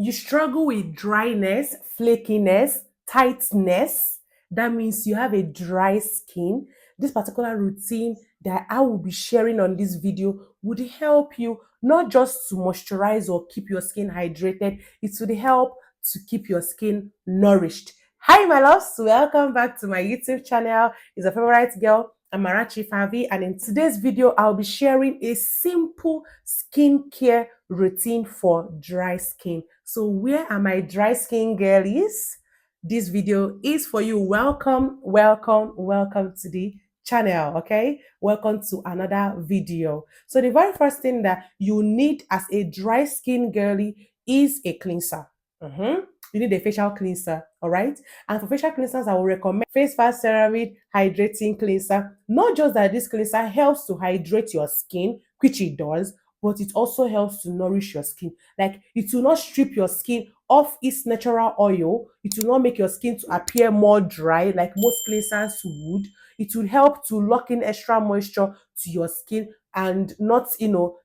You struggle with dryness, flakiness, tightness. That means you have a dry skin. This particular routine that I will be sharing on this video would help you not just to moisturize or keep your skin hydrated, it would help to keep your skin nourished. Hi, my loves, welcome back to my YouTube channel. It's a favorite girl, Amarachi Favy, and in today's video, I'll be sharing a simple skincare routine for dry skin. So where are my dry skin girlies? This video is for you. Welcome, welcome, welcome to the channel. Okay, welcome to another video. So the very first thing that you need as a dry skin girly is a cleanser. You need a facial cleanser, all right? And for facial cleansers, I will recommend Face Fast Ceramide Hydrating Cleanser. Not just that this cleanser helps to hydrate your skin, which it does, but it also helps to nourish your skin. Like, it will not strip your skin of its natural oil. It will not make your skin to appear more dry like most cleansers would. It will help to lock in extra moisture to your skin and not,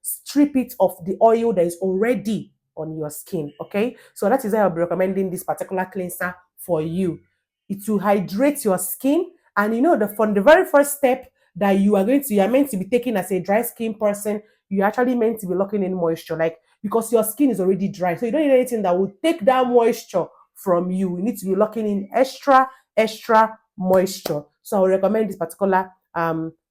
strip it of the oil that is already on your skin. Okay, so that is why I'll be recommending this particular cleanser for you. It will hydrate your skin, and from the very first step that you are meant to be taking as a dry skin person, you're actually meant to be locking in moisture, like, because your skin is already dry, so you don't need anything that will take that moisture from you. You need to be locking in extra moisture. So I will recommend this particular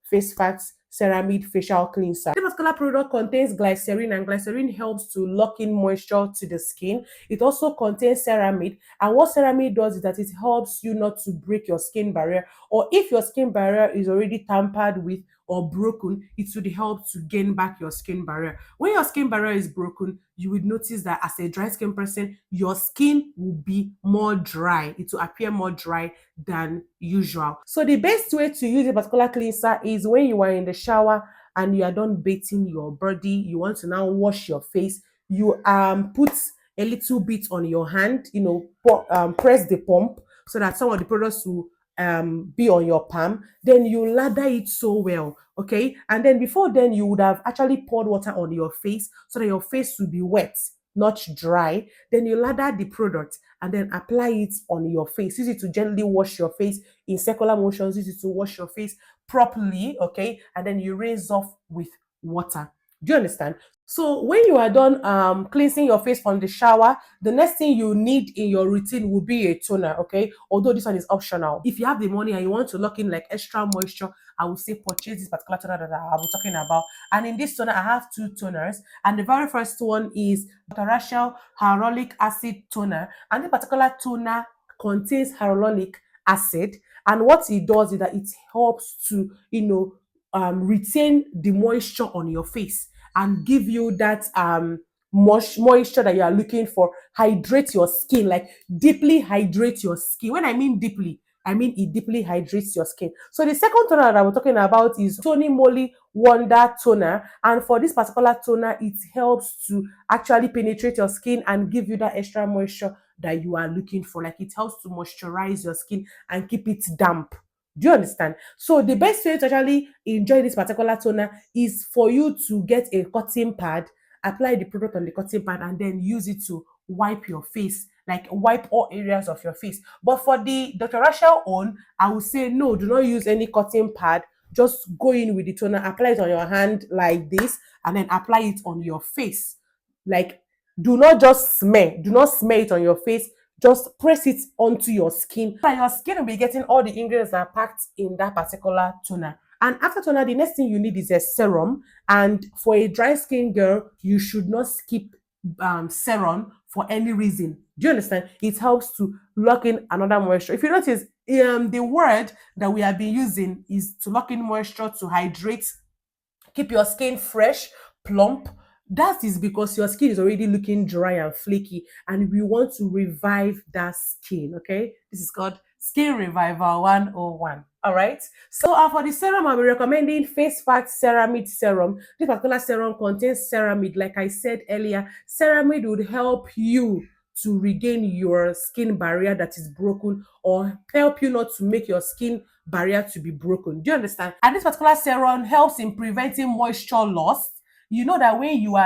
Face Facts Ceramide Facial Cleanser. This particular product contains glycerin, and glycerin helps to lock in moisture to the skin. It also contains ceramide, and what ceramide does is that it helps you not to break your skin barrier, or if your skin barrier is already tampered with or broken, it would help to gain back your skin barrier. When your skin barrier is broken, you would notice that as a dry skin person, your skin will be more dry. It will appear more dry than usual. So the best way to use a particular cleanser is when you are in the shower and you are done bathing your body, you want to now wash your face, you put a little bit on your hand, press the pump so that some of the products will be on your palm. Then you lather it so well, okay? And then before then, you would have actually poured water on your face so that your face will be wet, not dry. Then you lather the product and then apply it on your face. Use it to gently wash your face in circular motions. Use it to wash your face properly, okay? And then you rinse off with water. Do you understand? So when you are done cleansing your face from the shower, the next thing you need in your routine will be a toner, okay? Although this one is optional. If you have the money and you want to lock in like extra moisture, I would say purchase this particular toner that I was talking about. And in this toner, I have two toners. And the very first one is Moisturizing Hyaluronic Acid Toner. And this particular toner contains hyaluronic acid. And what it does is that it helps to, retain the moisture on your face and give you that moisture that you are looking for. Hydrate your skin, like deeply hydrate your skin. When I mean deeply, I mean it deeply hydrates your skin. So the second toner that we're talking about is Tony Moly Wonder Toner. And for this particular toner, it helps to actually penetrate your skin and give you that extra moisture that you are looking for. Like, it helps to moisturize your skin and keep it damp. Do you understand? So the best way to actually enjoy this particular toner is for you to get a cotton pad, apply the product on the cotton pad, and then use it to wipe your face, like wipe all areas of your face. But for the Dr. Rachel own, I would say no, do not use any cotton pad. Just go in with the toner, apply it on your hand like this, and then apply it on your face. Like, do not just smear, do not smear it on your face. Just press it onto your skin. And your skin will be getting all the ingredients that are packed in that particular toner. And after toner, the next thing you need is a serum. And for a dry skin girl, you should not skip serum for any reason. Do you understand? It helps to lock in another moisture. If you notice, the word that we have been using is to lock in moisture, to hydrate, keep your skin fresh, plump. That is because your skin is already looking dry and flaky, and we want to revive that skin, okay? This is called Skin Revival 101. All right. So for the serum, I'll be recommending Face Facts Ceramide Serum. This particular serum contains ceramide. Like I said earlier, ceramide would help you to regain your skin barrier that is broken, or help you not to make your skin barrier to be broken. Do you understand? And this particular serum helps in preventing moisture loss. You know that when you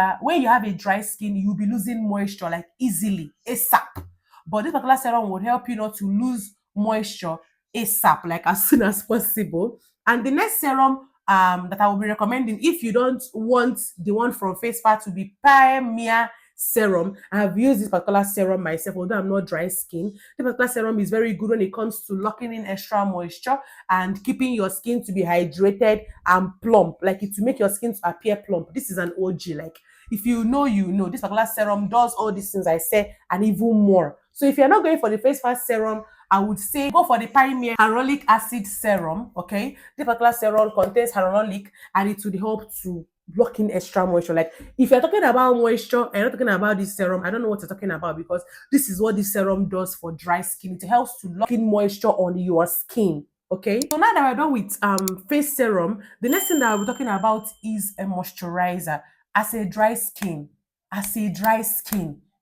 have a dry skin, you'll be losing moisture like easily, ASAP. But this particular serum would help you not to lose moisture ASAP, like as soon as possible. And the next serum that I will be recommending, if you don't want the one from Face Fat, to be Pioneer Serum. I have used this particular serum myself, although I'm not dry skin. This particular serum is very good when it comes to locking in extra moisture and keeping your skin to be hydrated and plump, like it to make your skin to appear plump. This is an OG. Like, if you know, you know, this particular serum does all these things I said and even more. So if you're not going for the Face Fat serum, I would say go for the Pioneer Hyaluronic Acid Serum. Okay, this particular serum contains hyaluronic and it will help to block in extra moisture. Like, if you're talking about moisture and you're not talking about this serum, I don't know what you're talking about, because this is what this serum does for dry skin. It helps to lock in moisture on your skin. Okay, so now that we're done with face serum, the next thing that I'll be talking about is a moisturizer. As a dry skin,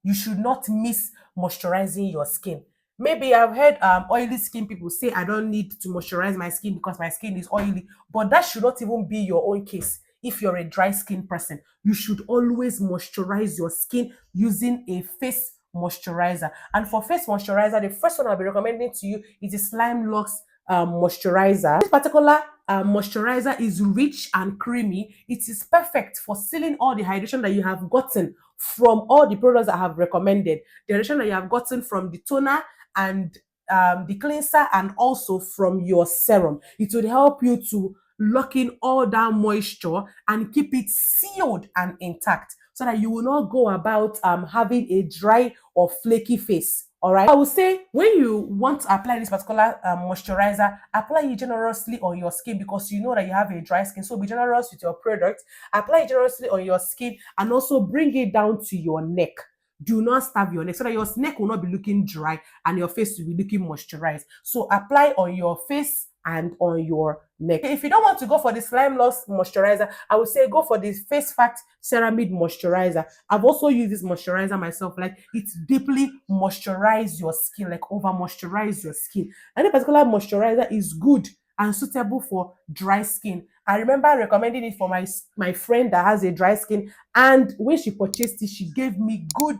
you should not miss moisturizing your skin. Maybe I've heard oily skin people say I don't need to moisturize my skin because my skin is oily, but that should not even be your own case. If you're a dry skin person, you should always moisturize your skin using a face moisturizer. And for face moisturizer, the first one I'll be recommending to you is the Slime Lux moisturizer. This particular moisturizer is rich and creamy. It is perfect for sealing all the hydration that you have gotten from all the products I have recommended. The hydration that you have gotten from the toner and the cleanser, and also from your serum. It will help you to lock in all that moisture and keep it sealed and intact, so that you will not go about having a dry or flaky face. All right. I would say when you want to apply this particular moisturizer, apply it generously on your skin, because you know that you have a dry skin. So be generous with your product. Apply it generously on your skin and also bring it down to your neck. Do not starve your neck, so that your neck will not be looking dry and your face will be looking moisturized. So apply on your face and on your neck. If you don't want to go for the Slime Lux moisturizer, I would say go for the Face Fat Ceramide moisturizer. I've also used this moisturizer myself. Like, it deeply moisturize your skin, like over moisturize your skin. And a particular moisturizer is good and suitable for dry skin. I remember recommending it for my friend that has a dry skin, and when she purchased it, she gave me good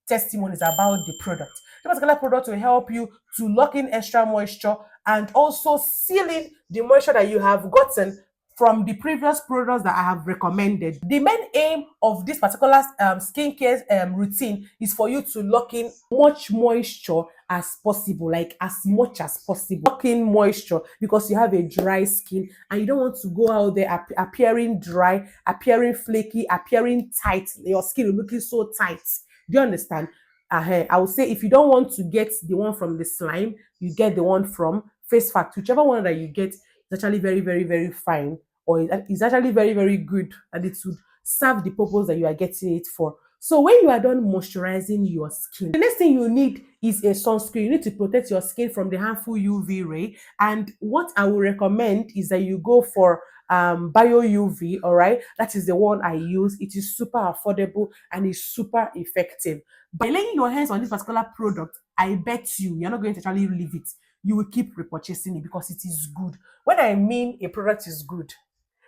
testimonies about the product. The particular product will help you to lock in extra moisture and also seal in the moisture that you have gotten from the previous products that I have recommended. The main aim of this particular skincare routine is for you to lock in much moisture as possible, like as much as possible. Lock in moisture, because you have a dry skin and you don't want to go out there appearing dry, appearing flaky, appearing tight. Your skin is looking so tight. Do you understand? I would say if you don't want to get the one from the slime, you get the one from Face Fat. Whichever one that you get is actually very, very, very fine, or it's actually very, very good, and it would serve the purpose that you are getting it for. So when you are done moisturizing your skin, the next thing you need is a sunscreen. You need to protect your skin from the harmful UV ray. And what I will recommend is that you go for bio UV. All right, that is the one I use. It is super affordable and is super effective. By laying your hands on this particular product, I bet you're not going to actually leave it. You will keep repurchasing it because it is good. When I mean a product is good,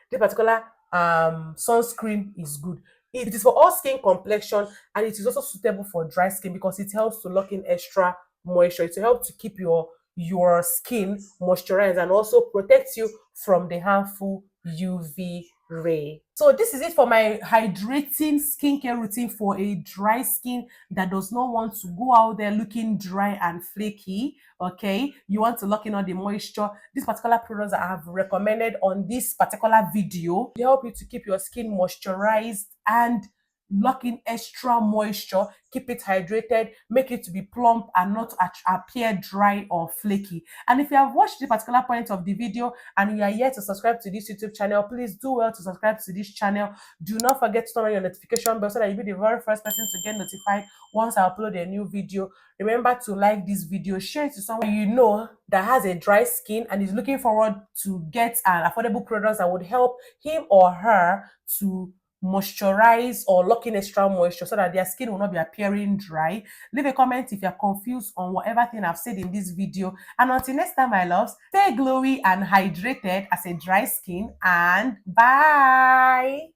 this particular sunscreen is good. It is for all skin complexion, and it is also suitable for dry skin because it helps to lock in extra moisture. It will help to keep your skin moisturized and also protect you from the harmful UV ray. So this is it for my hydrating skincare routine for a dry skin that does not want to go out there looking dry and flaky. Okay, you want to lock in all the moisture. These particular products that I have recommended on this particular video will help you to keep your skin moisturized and lock in extra moisture, keep it hydrated, make it to be plump and not appear dry or flaky. And if you have watched this particular point of the video and you are yet to subscribe to this YouTube channel, please do well to subscribe to this channel. Do not forget to turn on your notification bell so that you'll be the very first person to get notified once I upload a new video. Remember to like this video, share it to someone you know that has a dry skin and is looking forward to get an affordable product that would help him or her to moisturize or lock in extra moisture so that their skin will not be appearing dry. Leave a comment if you're confused on whatever thing I've said in this video. And until next time, my loves, stay glowy and hydrated as a dry skin, and bye.